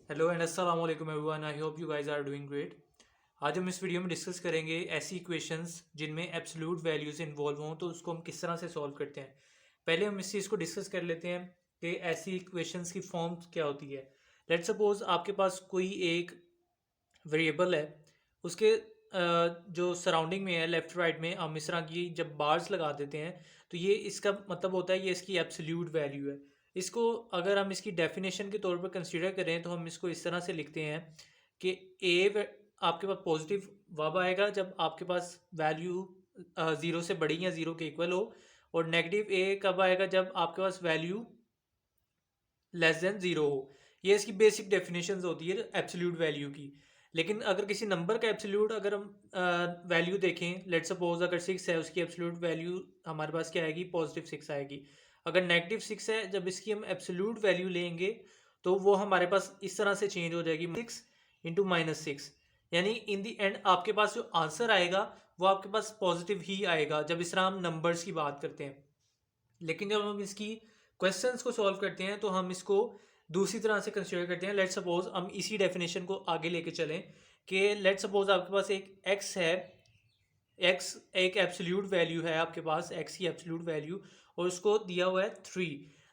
Hello and अस्सलाम वालेकुम everyone, I hope you guys are doing great. आज हम इस वीडियो में डिस्कस करेंगे ऐसी इक्वेशंस जिनमें एब्सोल्यूट वैल्यूज इन्वॉल्व हों, तो उसको हम किस तरह से सॉल्व करते हैं। पहले हम इस चीज़ को डिस्कस कर लेते हैं कि ऐसी इक्वेशंस की फॉर्म क्या होती है। लेट्स सपोज आपके पास कोई एक वेरिएबल है, उसके जो सराउंडिंग में है लेफ्ट राइट में हम इस तरह की जब बार्स लगा देते हैं, तो ये इसका मतलब होता है ये इसकी एब्सोल्यूट वैल्यू है। इसको अगर हम इसकी डेफिनेशन के तौर पर कंसीडर करें तो हम इसको इस तरह से लिखते हैं कि आपके पास पॉजिटिव वब आएगा जब आपके पास वैल्यू ज़ीरो से बड़ी या ज़ीरो के इक्वल हो, और नेगेटिव ए कब आएगा जब आपके पास वैल्यू लेस देन ज़ीरो हो। ये इसकी बेसिक डेफिनेशन होती है एब्सोल्यूट वैल्यू की। लेकिन अगर किसी नंबर का एब्सोल्यूट अगर हम वैल्यू देखें, लेट सपोज अगर सिक्स है, उसकी एब्सोल्यूट वैल्यू हमारे पास क्या आएगी, पॉजिटिव सिक्स आएगी। अगर नेगेटिव सिक्स है, जब इसकी हम एब्सोल्यूट वैल्यू लेंगे तो वो हमारे पास इस तरह से चेंज हो जाएगी, सिक्स इंटू माइनस सिक्स। यानी इन दी एंड आपके पास जो आंसर आएगा वो आपके पास पॉजिटिव ही आएगा जब इस तरह हम नंबर्स की बात करते हैं। लेकिन जब हम इसकी क्वेश्चंस को सॉल्व करते हैं तो हम इसको दूसरी तरह से कंसिडर करते हैं। लेट सपोज हम इसी डेफिनेशन को आगे लेके चलें कि लेट सपोज आपके पास एक एक्स है, एक्स एक एब्सोल्यूट वैल्यू है आपके पास, एक्स की एब्सोल्यूट वैल्यू, और उसको दिया हुआ है थ्री।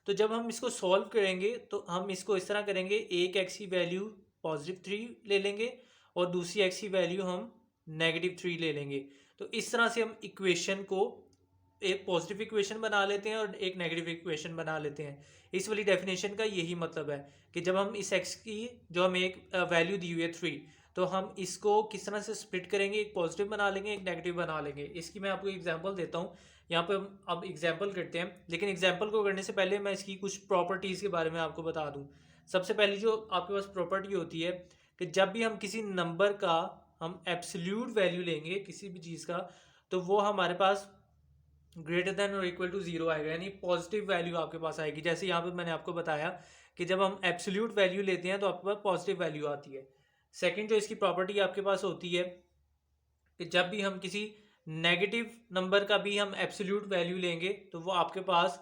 तो जब हम इसको सॉल्व करेंगे तो हम इसको इस तरह करेंगे, एक एक्स की वैल्यू पॉजिटिव थ्री ले लेंगे और दूसरी एक्स की वैल्यू हम नेगेटिव थ्री ले लेंगे। तो इस तरह से हम इक्वेशन को एक पॉजिटिव इक्वेशन बना लेते हैं और एक नेगेटिव इक्वेशन बना लेते हैं। इस वाली डेफिनेशन का यही मतलब है कि जब हम इस एक्स की जो हमें एक वैल्यू दी हुई है थ्री, तो हम इसको किस तरह से स्प्लिट करेंगे, एक पॉजिटिव बना लेंगे, एक नेगेटिव बना लेंगे। इसकी मैं आपको एग्जांपल देता हूँ। यहाँ पे हम अब एग्जांपल करते हैं, लेकिन एग्जांपल को करने से पहले मैं इसकी कुछ प्रॉपर्टीज़ के बारे में आपको बता दूँ। सबसे पहली जो आपके पास प्रॉपर्टी होती है कि जब भी हम किसी नंबर का हम एब्सोल्यूट वैल्यू लेंगे किसी भी चीज़ का, तो वो हमारे पास ग्रेटर देन और इक्वल टू जीरो आएगा, यानी पॉजिटिव वैल्यू आपके पास आएगी। जैसे यहाँ पे मैंने आपको बताया कि जब हम एब्सोल्यूट वैल्यू लेते हैं तो आपके पास पॉजिटिव वैल्यू आती है। सेकंड जो इसकी प्रॉपर्टी आपके पास होती है कि जब भी हम किसी नेगेटिव नंबर का भी हम एब्सोल्यूट वैल्यू लेंगे तो वो आपके पास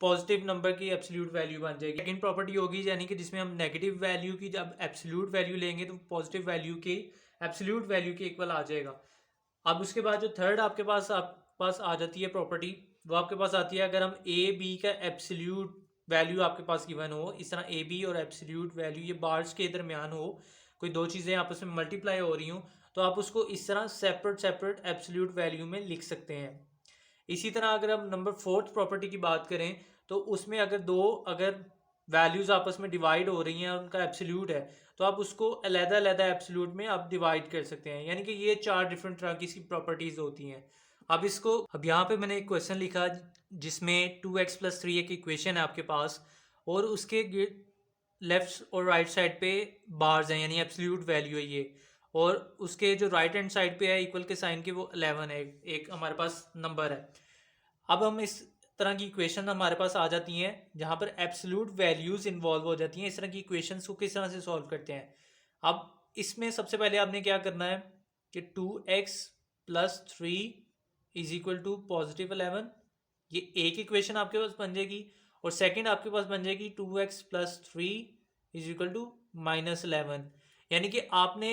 पॉजिटिव नंबर की एब्सोल्यूट वैल्यू बन जाएगी। सेकंड प्रॉपर्टी होगी यानी कि जिसमें हम नेगेटिव वैल्यू की जब एब्सोल्यूट वैल्यू लेंगे तो पॉजिटिव वैल्यू की एब्सोल्यूट वैल्यू के इक्वल आ जाएगा। अब उसके बाद जो थर्ड आपके पास आ जाती है प्रॉपर्टी, वो आपके पास आती है अगर हम ए बी का एब्सोल्यूट वैल्यू आपके पास गिवन हो, इस तरह ए बी और एब्सोल्यूट वैल्यू ये बार्स के दरमियान हो, कोई दो चीज़ें आपस में मल्टीप्लाई हो रही हूँ, तो आप उसको इस तरह सेपरेट सेपरेट एब्सोल्यूट वैल्यू में लिख सकते हैं। इसी तरह अगर हम नंबर फोर्थ प्रॉपर्टी की बात करें तो उसमें अगर वैल्यूज़ आपस में डिवाइड हो रही हैं और उनका एब्सोल्यूट है, तो आप उसको अलग अलग एब्सोल्यूट में आप डिवाइड कर सकते हैं। यानी कि ये चार डिफरेंट तरह की इसकी प्रॉपर्टीज़ होती हैं। अब यहाँ पे मैंने एक क्वेश्चन लिखा जिसमें टू एक्स प्लस थ्री एक इक्वेशन है आपके पास, और उसके लेफ्ट और राइट साइड पे बार्स हैं, यानी एब्सोल्यूट वैल्यू है ये, और उसके जो राइट हैंड साइड पे है इक्वल के साइन के वो 11 है, एक हमारे पास नंबर है। अब हम इस तरह की इक्वेशन हमारे पास आ जाती हैं जहाँ पर एब्सोल्यूट वैल्यूज इन्वॉल्व हो जाती हैं। इस तरह की इक्वेशंस को किस तरह से सॉल्व करते हैं। अब इसमें सबसे पहले आपने क्या करना है कि two x plus three is equal to positive 11, ये एक इक्वेशन आपके पास बन जाएगी। और सेकंड आपके पास बन जाएगी two x plus three is equal to minus 11। यानी कि आपने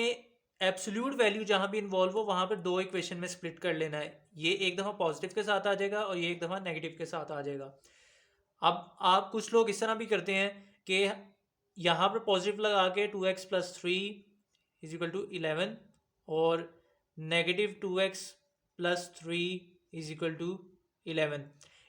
एब्सोल्यूट वैल्यू जहाँ भी इन्वॉल्व हो वहाँ पर दो इक्वेशन में स्प्लिट कर लेना है। ये एक दफ़ा पॉजिटिव के साथ आ जाएगा और ये एक दफ़ा नेगेटिव के साथ आ जाएगा। अब आप कुछ लोग इस तरह भी करते हैं कि यहाँ पर पॉजिटिव लगा के two x plus three is equal to 11 और negative two x plus three is equal to 11,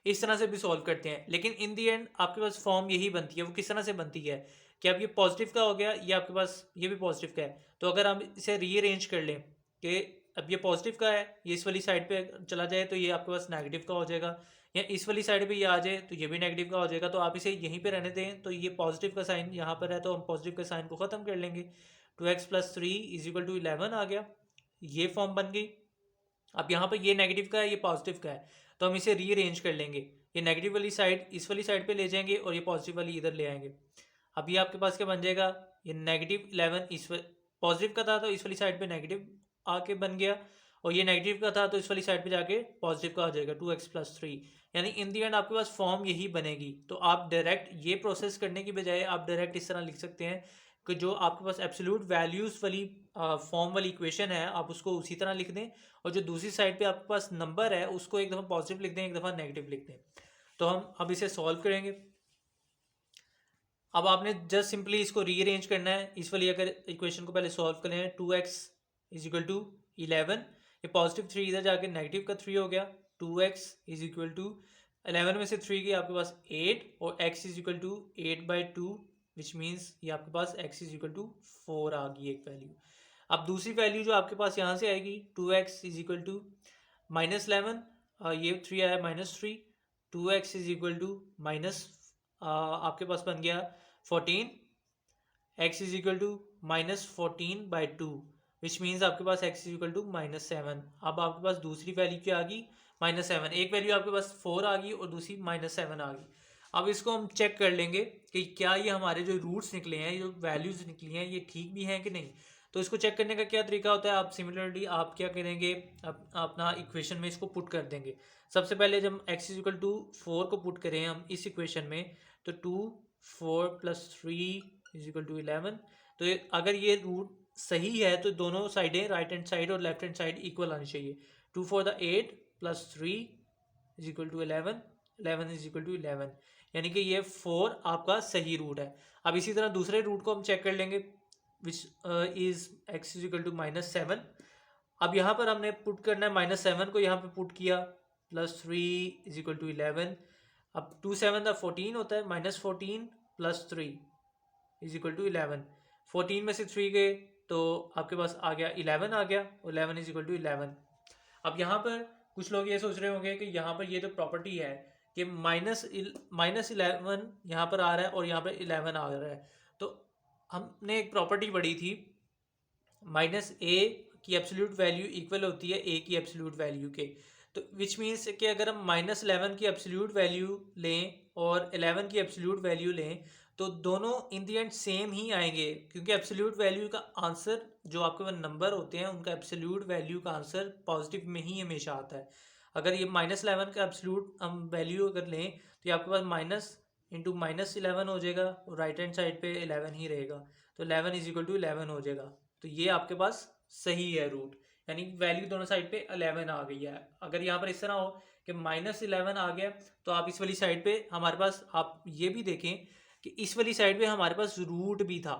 इस तरह से भी सॉल्व करते हैं। लेकिन इन दी एंड आपके पास फॉर्म यही बनती है। वो किस तरह से बनती है कि अब ये पॉजिटिव का हो गया, ये आपके पास ये भी पॉजिटिव का है, तो अगर हम इसे रीअरेंज कर लें कि अब ये पॉजिटिव का है, ये इस वाली साइड पे चला जाए तो ये आपके पास नेगेटिव का हो जाएगा, या इस वाली साइड पे ये आ जाए तो ये भी नेगेटिव का हो जाएगा। तो आप इसे यहीं पे रहने दें, तो ये पॉजिटिव का साइन यहाँ पर है तो हम पॉजिटिव के साइन को ख़त्म कर लेंगे। Two x plus three is equal to 11 आ गया, ये फॉर्म बन गई। अब यहाँ पर ये नेगेटिव का है, ये पॉजिटिव का है, तो हम इसे रीअरेंज कर लेंगे। ये नेगेटिव वाली साइड इस वाली साइड पे ले जाएंगे और ये पॉजिटिव वाली इधर ले आएंगे। अब ये आपके पास क्या बन जाएगा, ये नेगेटिव 11 पॉजिटिव का था तो इस वाली साइड पे नेगेटिव आके बन गया, और ये नेगेटिव का था तो इस वाली साइड पे जाके पॉजिटिव का आ जाएगा टू एक्स प्लस थ्री। यानी इन दी एंड आपके पास फॉर्म यही बनेगी। तो आप डायरेक्ट ये प्रोसेस करने की बजाय आप डायरेक्ट इस तरह लिख सकते हैं कि जो आपके पास एब्सोल्यूट वैल्यूज़ वाली फॉर्म वाली इक्वेशन है आप उसको उसी तरह लिख दें, और जो दूसरी साइड पे आपके पास नंबर है उसको एक दफ़ा पॉजिटिव लिख दें, एक दफ़ा नेगेटिव लिख दें। तो हम अब इसे सॉल्व करेंगे। अब आपने जस्ट सिंपली इसको रीअरेंज करना है। इस वाली अगर इक्वेशन को पहले सॉल्व करें, 2x इज इक्वल टू 11, ये पॉजिटिव 3 इधर जाके नेगेटिव का 3 हो गया। 2x इज इक्वल टू 11 में से 3 गई आपके पास 8, और x is equal to 8/2, which means ये आपके पास x इज इक्वल टू 4 आ गई एक वैल्यू। अब दूसरी वैल्यू जो आपके पास यहाँ से आएगी, 2x इज इक्वल टू -11, ये 3 आया -3, 2x is equal to minus आपके पास बन गया 14, x is equal to -14/2, which means आपके पास x इज इक्वल टू -7। अब आपके पास दूसरी वैल्यू क्या आ गई, -7। एक वैल्यू आपके पास 4 आ गई और दूसरी -7 आ गई। अब इसको हम चेक कर लेंगे कि क्या ये हमारे जो रूट्स निकले हैं, जो वैल्यूज़ निकली हैं, ये ठीक भी हैं कि नहीं। तो इसको चेक करने का क्या तरीका होता है, आप सिमिलरली आप क्या करेंगे, अपना इक्वेशन में इसको पुट कर देंगे। सबसे पहले जब x इज इक्वल टू 4 को पुट करें हम इस इक्वेशन में, तो 2 4 + 3 इज इक्वल टू 11। तो अगर ये रूट सही है तो दोनों साइडें राइट हैंड साइड और लेफ्ट हैंड साइड इक्वल आनी चाहिए। 2 4 द 8 + 3 is equal to 11, 11 is equal to 11, यानी कि ये 4 आपका सही रूट है। अब इसी तरह दूसरे रूट को हम चेक कर लेंगे, which is x is equal to -7। अब यहाँ पर हमने पुट करना है -7 को, यहाँ पे पुट किया, +3 इज इक्वल टू 11। अब 2 7 का 14 होता है, -14 + 3 इज इक्वल टू 11। 14 में से 3 गए तो आपके पास आ गया 11 आ गया, और 11 इज इक्वल टू 11। अब यहाँ पर कुछ लोग ये सोच रहे होंगे कि यहाँ पर ये जो प्रॉपर्टी है कि -11 यहाँ पर आ रहा है और यहाँ पर 11 आ रहा है, तो हमने एक प्रॉपर्टी पढ़ी थी, -a की एब्सोल्यूट वैल्यू इक्वल होती है a की एब्सोल्यूट वैल्यू के। तो विच मीन्स कि अगर हम -11 की एब्सोल्यूट वैल्यू लें और 11 की एब्सोल्यूट वैल्यू लें तो दोनों इन दी एंड सेम ही आएंगे, क्योंकि एब्सोल्यूट वैल्यू का आंसर, जो आपके पास नंबर होते हैं उनका एब्सोल्यूट वैल्यू का आंसर पॉजिटिव में ही हमेशा आता है। अगर ये -11 का एब्सोल्यूट हम वैल्यू अगर लें तो ये आपके पास माइनस इंटू -11 हो जाएगा, और राइट हैंड साइड पे 11 ही रहेगा, तो 11 इज इक्वल टू 11 हो जाएगा। तो ये आपके पास सही है रूट, यानी वैल्यू दोनों साइड पे 11 आ गई है। अगर यहाँ पर इस तरह हो कि -11 आ गया, तो आप इस वाली साइड पे हमारे पास, आप ये भी देखें कि इस वाली साइड पे हमारे पास रूट भी था।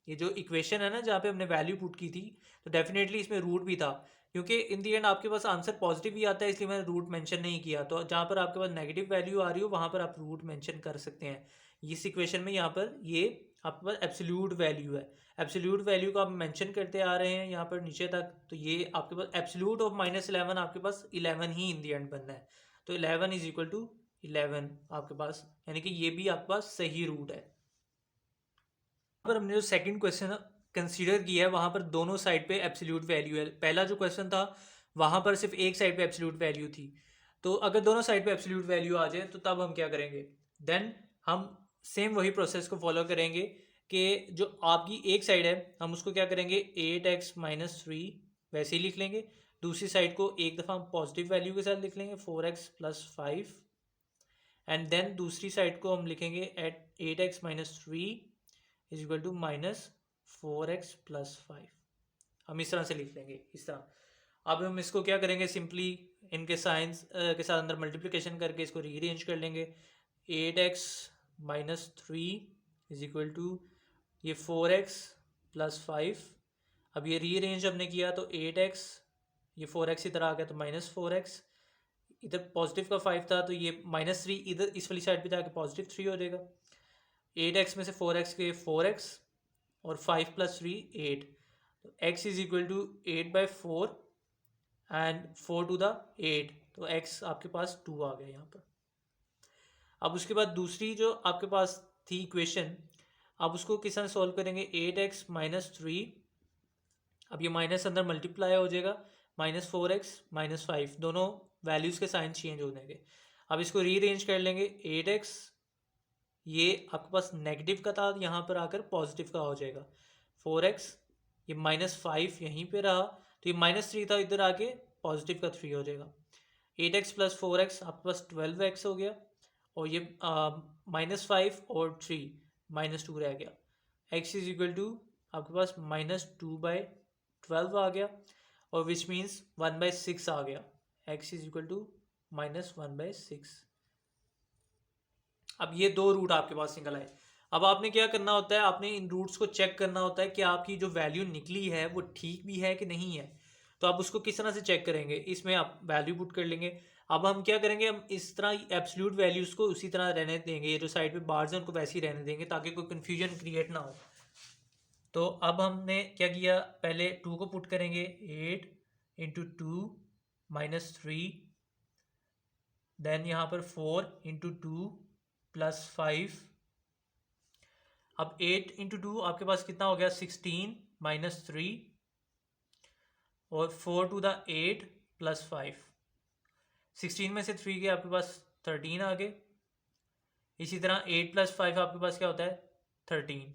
ये जो इक्वेशन है ना जहाँ पे हमने वैल्यू पुट की थी, तो डेफिनेटली इसमें रूट भी था, क्योंकि इन दी एंड आपके पास आंसर पॉजिटिव ही आता है, इसलिए मैंने रूट मेंशन नहीं किया। तो जहाँ पर आपके पास नेगेटिव वैल्यू आ रही हो वहाँ पर आप रूट मेंशन कर सकते हैं। इस इक्वेशन में यहाँ पर ये आपके पास एब्सोल्यूट वैल्यू है, एब्सोल्यूट वैल्यू को आप मेंशन करते आ रहे हैं यहाँ पर नीचे तक, तो ये आपके पास एब्सोल्यूट ऑफ -11 आपके पास 11 ही इन दी एंड बनना है। तो 11 इज इक्वल टू 11 आपके पास, यानी कि ये भी आपके पास सही रूट है। पर हमने जो सेकंड क्वेश्चन कंसीडर किया है वहाँ पर दोनों साइड पे एब्सोल्यूट वैल्यू है। पहला जो क्वेश्चन था वहाँ पर सिर्फ एक साइड पे एब्सोल्यूट वैल्यू थी, तो अगर दोनों साइड पे एब्सोल्यूट वैल्यू आ जाए तो तब हम क्या करेंगे, देन हम सेम वही प्रोसेस को फॉलो करेंगे कि जो आपकी एक साइड है हम उसको क्या करेंगे 8x - 3 वैसे ही लिख लेंगे, दूसरी साइड को एक दफ़ा हम पॉजिटिव वैल्यू के साथ लिख लेंगे 4x + 5, एंड देन दूसरी साइड को हम लिखेंगे eight 8x - 3 is equal to -4x + 5। हम इस तरह से लिख लेंगे इस तरह। अब हम इसको क्या करेंगे, सिंपली इनके साइंस के साथ अंदर मल्टीप्लिकेशन करके इसको रीअरेंज कर लेंगे। 8x - 3 इज इक्वल टू ये 4x + 5। अब ये रीअरेंज हमने किया तो 8x, ये 4x इधर आ गया तो -4x, इधर पॉजिटिव का 5 था तो ये -3 इधर इस वाली साइड पे जाके पॉजिटिव 3 हो जाएगा। 8x में से 4x के 4x, और 5 + 3 8, तो x is equal to 8/4 and 4 to the 8, तो x आपके पास 2 आ गया यहाँ पर। अब उसके बाद दूसरी जो आपके पास थी इक्वेशन, अब उसको किस तरह सॉल्व करेंगे, 8x - 3, अब ये माइनस अंदर मल्टीप्लाई हो जाएगा, -4x - 5, दोनों वैल्यूज़ के साइन चेंज हो जाएंगे। अब इसको रीअरेंज कर लेंगे, 8x ये आपके पास नेगेटिव का था, यहाँ पर आकर पॉजिटिव का हो जाएगा, 4x ये -5 यहीं पे रहा, तो ये -3 था, इधर आके पॉजिटिव का 3 हो जाएगा। 8x + 4x आपके पास 12x हो गया, और ये -5 और 3 -2 रह गया, एक्स इज इक्वल टू आपके पास -2/12 आ गया, और विच मीन्स 1/6 आ गया। X is equal to -1/6। अब ये दो रूट आपके पास निकल आए। अब आपने क्या करना होता है, आपने इन रूट्स को चेक करना होता है कि आपकी जो वैल्यू निकली है वो ठीक भी है कि नहीं है। तो आप उसको किस तरह से चेक करेंगे, इसमें आप वैल्यू पुट कर लेंगे। अब हम क्या करेंगे, हम इस तरह एब्सोल्यूट वैल्यूज को उसी तरह रहने देंगे, ये जो साइड पे बार्स हैं उनको वैसे ही रहने देंगे ताकि कोई कन्फ्यूजन क्रिएट ना हो। तो अब हमने क्या किया, पहले 2 को पुट करेंगे, 8 इंटू 2 -3, देन यहाँ पर 4 इंटू 2 +5। अब 8 इंटू 2 आपके पास कितना हो गया, 16 -3, और 4 टू द 8 +5। 16 में से 3 के आपके पास 13 आ गए। इसी तरह 8 + 5 आपके पास क्या होता है, 13।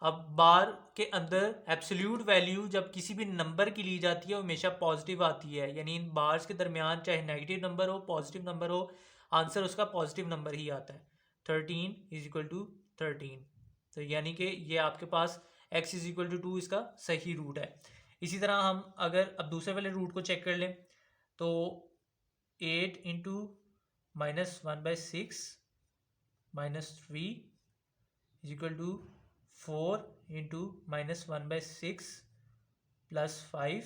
अब बार के अंदर एब्सोल्यूट वैल्यू जब किसी भी नंबर की ली जाती है वो हमेशा पॉजिटिव आती है, यानी इन बार्स के दरमियान चाहे नेगेटिव नंबर हो पॉजिटिव नंबर हो, आंसर उसका पॉजिटिव नंबर ही आता है। 13 इज इक्वल टू 13। तो यानी कि ये आपके पास x इज इक्वल टू 2 इसका सही रूट है। इसी तरह हम अगर अब दूसरे वाले रूट को चेक कर लें तो 8 into -1/6 -3 is equal to 4 into -1/6 +5।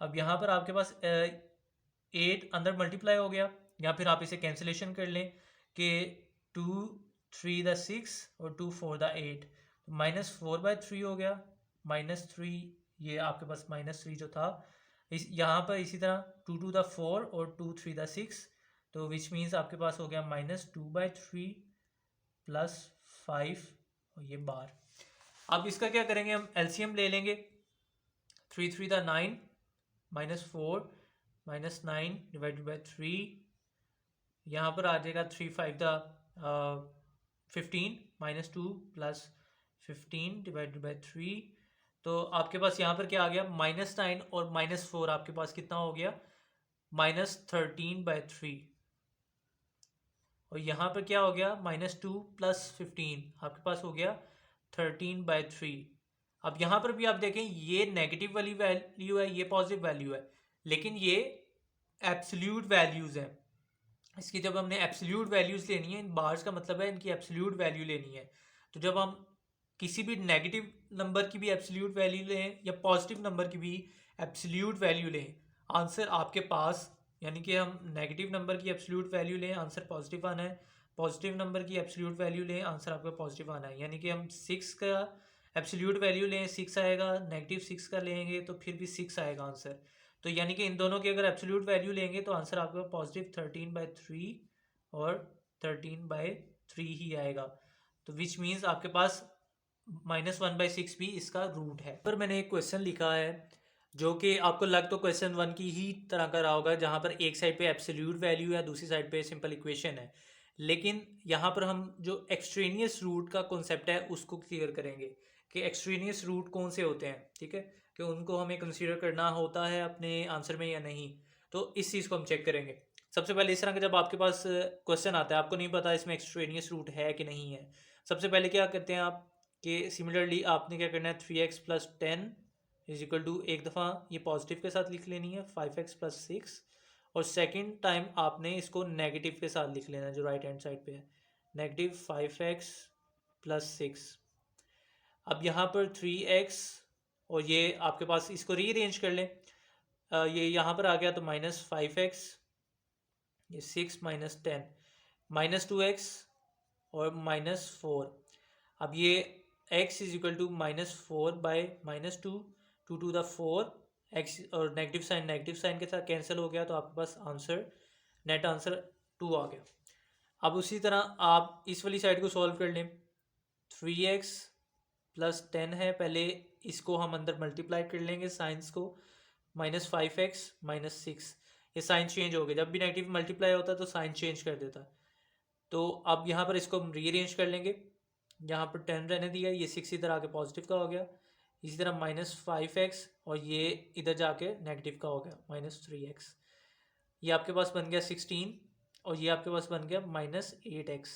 अब यहाँ पर आपके पास 8 अंदर मल्टीप्लाई हो गया, या फिर आप इसे कैंसिलेशन कर लें कि 2 3 द 6 और 2 4 द 8, -4/3 हो गया, -3, ये आपके पास -3 जो था इस यहाँ पर इसी तरह 2 2 द 4 और 2 3 द 6, तो विच मीन्स आपके पास हो गया -2/3 +5, और ये बार। अब इसका क्या करेंगे, हम एलसीएम ले लेंगे। 3 3 द 9 -4 -9 डिवाइडेड बाई 3, यहाँ पर आ जाएगा 3 5 द 15 -2 +15 डिवाइडेड बाई 3। तो आपके पास यहाँ पर क्या आ गया, -9 और -4 आपके पास कितना हो गया, -13/3। और यहाँ पर क्या हो गया, -2 + 15 आपके पास हो गया 13/3। अब यहाँ पर भी आप देखें ये नेगेटिव वाली वैल्यू है, ये पॉजिटिव वैल्यू है, लेकिन ये एब्सोल्यूट वैल्यूज़ हैं। इसकी जब हमने एब्सोल्यूट वैल्यूज़ लेनी है, इन बार्स का मतलब है इनकी एब्सोल्यूट वैल्यू लेनी है। तो जब हम किसी भी नेगेटिव नंबर की भी एब्सोल्यूट वैल्यू लें या पॉजिटिव नंबर की भी एब्सोल्यूट वैल्यू लें, आंसर आपके पास, यानी कि हम नेगेटिव नंबर की एब्सोल्यूट वैल्यू लें आंसर पॉजिटिव आना है, पॉजिटिव नंबर की एब्सोल्यूट वैल्यू लें आंसर आपका पॉजिटिव आना है। यानी कि हम 6 का एब्सोल्यूट वैल्यू लें 6 आएगा, -6 का लेंगे तो फिर भी 6 आएगा आंसर। तो यानी कि इन दोनों की अगर एब्सोल्यूट वैल्यू लेंगे तो आंसर आपका पॉजिटिव 13/3 और 13/3 ही आएगा। तो विच मीन्स आपके पास -1/6 भी इसका रूट है। पर मैंने एक क्वेश्चन लिखा है जो कि आपको लग तो क्वेश्चन 1 की ही तरह का रहा होगा, जहाँ पर एक साइड पे एब्सोल्यूट वैल्यू है, दूसरी साइड पे सिंपल इक्वेशन है, लेकिन यहाँ पर हम जो एक्सट्रेनियस रूट का कॉन्सेप्ट है उसको क्लियर करेंगे कि एक्सट्रेनियस रूट कौन से होते हैं, ठीक है, कि उनको हमें कंसीडर करना होता है अपने आंसर में या नहीं। तो इस चीज़ को हम चेक करेंगे। सबसे पहले इस तरह का जब आपके पास क्वेश्चन आता है, आपको नहीं पता इसमें एक्सट्रेनियस रूट है कि नहीं है, सबसे पहले क्या करते हैं आप कि सिमिलरली आपने क्या करना है, 3x + 10 इज इक्वल टू, एक दफ़ा ये पॉजिटिव के साथ लिख लेनी है 5x + 6, और सेकेंड टाइम आपने इसको नेगेटिव के साथ लिख लेना है जो राइट हैंड साइड पे है, -5x + 6। अब यहाँ पर 3x, और ये आपके पास इसको रीअरेंज कर लें, ये यहाँ पर आ गया तो -5x, ये 6 - 10, -2x और -4। अब ये x इज इक्वल टू -4/-2, 2 टू द 4, x और नेगेटिव साइन के साथ कैंसिल हो गया, तो आपके पास आंसर, नेट आंसर 2 आ गया। अब उसी तरह आप इस वाली साइड को सॉल्व कर लें। 3x + 10 है, पहले इसको हम अंदर मल्टीप्लाई कर लेंगे साइंस को, -5x - 6, ये साइन चेंज हो गया, जब भी नेगेटिव मल्टीप्लाई होता है तो साइन चेंज कर देता। तो अब यहाँ पर इसको हम रीअरेंज कर लेंगे, यहाँ पर 10 रहने दिया, ये 6 इधर आके पॉजिटिव का हो गया, इसी तरह -5x और ये इधर जाके नेगेटिव का हो गया -3x, ये आपके पास बन गया 16, और ये आपके पास बन गया -8x।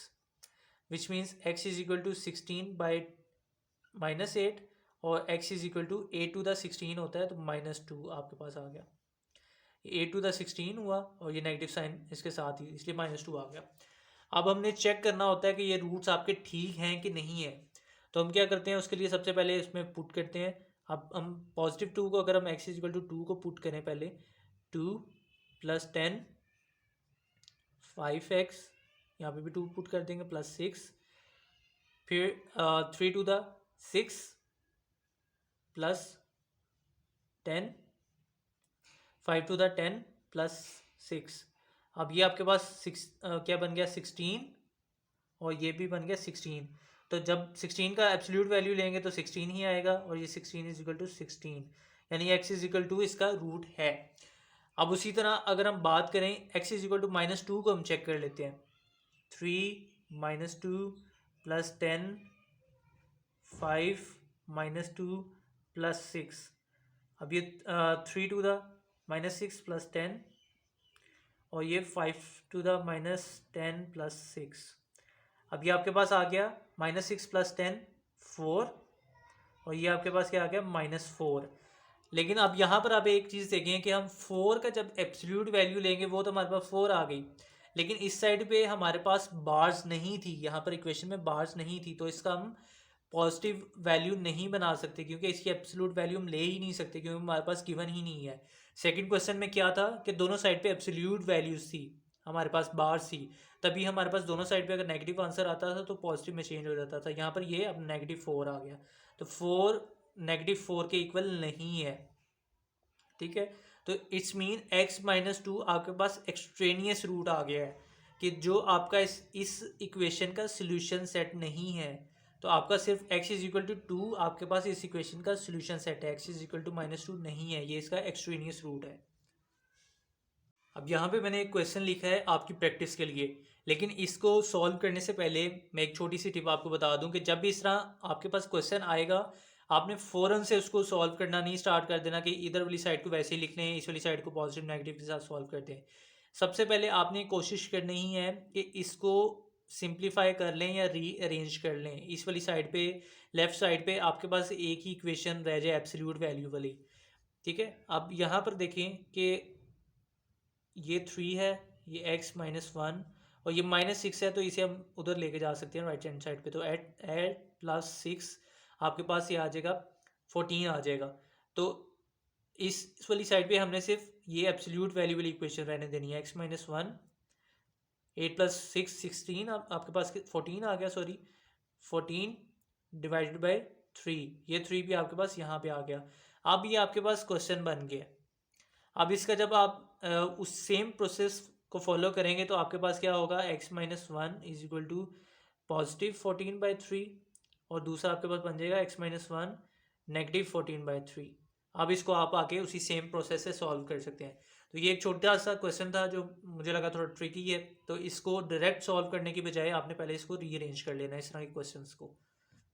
Which means x is equal to 16/-8 और x is equal to a⁻16 होता है, तो -2 आपके पास आ गया। a⁻16 हुआ और ये नेगेटिव साइन इसके साथ ही, इसलिए -2 आ गया। अब हमने चेक करना होता है कि ये रूट्स आपके ठीक हैं कि नहीं है। तो हम क्या करते हैं, उसके लिए सबसे पहले इसमें पुट करते हैं। अब हम +2 को अगर हम x इज इक्वल टू 2 को पुट करें, पहले 2 + 10 5x, यहाँ पे भी 2 पुट कर देंगे, +6, फिर 3⁻6 + 10 5⁻10 + 6। अब ये आपके पास क्या बन गया, 16, और ये भी बन गया 16। तो जब 16 का एब्सोल्यूट वैल्यू लेंगे तो 16 ही आएगा, और ये 16 इज इक्वल टू 16, यानी x इज इक्वल टू इसका रूट है। अब उसी तरह अगर हम बात करें x इज इक्वल टू -2 को हम चेक कर लेते हैं। 3 - 2 + 10 5 - 2 + 6। अब ये 3⁻6 + 10 और ये 5⁻10 + 6। अब ये आपके पास आ गया -6 + 10 4, और ये आपके पास क्या आ गया, -4। लेकिन अब यहाँ पर आप एक चीज़ देखें कि हम 4 का जब एब्सोल्यूट वैल्यू लेंगे वो तो हमारे पास 4 आ गई, लेकिन इस साइड पे हमारे पास बार्स नहीं थी, यहाँ पर इक्वेशन में बार्स नहीं थी, तो इसका हम पॉजिटिव वैल्यू नहीं बना सकते, क्योंकि इसकी एब्सोल्यूट वैल्यू हम ले ही नहीं सकते, क्योंकि हमारे पास गिवन ही नहीं है। सेकंड क्वेश्चन में क्या था कि दोनों साइड पे एब्सोल्यूट वैल्यूज थी, हमारे पास बार्स थी, तभी हमारे पास दोनों साइड पे अगर नेगेटिव आंसर आता था तो पॉजिटिव में चेंज हो जाता था। यहाँ पर ये अब -4 आ गया, तो 4 -4 के इक्वल नहीं है, ठीक है। तो इट्स मीन x - 2 आपके पास एक्सट्रेनियस रूट आ गया है, कि जो आपका इस इक्वेशन का सोल्यूशन सेट नहीं है। तो आपका सिर्फ x इज इक्वल टू 2 आपके पास इस इक्वेशन का सोल्यूशन सेट है, x इज इक्वल टू -2 नहीं है, ये इसका एक्सट्रेनियस रूट है। अब यहाँ पे मैंने एक क्वेश्चन लिखा है आपकी प्रैक्टिस के लिए, लेकिन इसको सॉल्व करने से पहले मैं एक छोटी सी टिप आपको बता दूं कि जब भी इस तरह आपके पास क्वेश्चन आएगा, आपने फ़ौरन से उसको सॉल्व करना नहीं स्टार्ट कर देना कि इधर वाली साइड को वैसे ही लिख लें, इस वाली साइड को पॉजिटिव नेगेटिव के साथ सॉल्व कर दें। सबसे पहले आपने कोशिश करनी ही है कि इसको सिंप्लीफाई कर लें या री अरेंज कर लें। इस वाली साइड पे, लेफ़्ट साइड पे आपके पास एक ही इक्वेशन रह जाए एब्सोल्यूट वैल्यू वाली, ठीक है। अब यहाँ पर देखें कि ये 3 है, ये x - 1 और ये -6 है, तो इसे हम उधर लेके जा सकते हैं राइट हैंड साइड पे। तो एट +6 आपके पास ये आ जाएगा 14 आ जाएगा। तो इस वाली साइड पे हमने सिर्फ ये एब्सोल्यूट वैल्यू वाली इक्वेशन रहने देनी है, x - 1 8 + 6 16, आपके पास 14 आ गया, सॉरी 14 / 3, ये 3 भी आपके पास यहाँ पे आ गया। अब ये आपके पास क्वेश्चन बन गया। अब इसका जब आप उस सेम प्रोसेस को फॉलो करेंगे तो आपके पास क्या होगा, x - 1 इज इक्वल टू +14/3, और दूसरा आपके पास बन जाएगा x - 1 -14/3। अब इसको आप आके उसी सेम प्रोसेस से सॉल्व कर सकते हैं। तो ये एक छोटा सा क्वेश्चन था जो मुझे लगा थोड़ा ट्रिकी है, तो इसको डायरेक्ट सॉल्व करने की बजाय आपने पहले इसको रीअरेंज कर लेना है इस तरह के क्वेश्चंस को।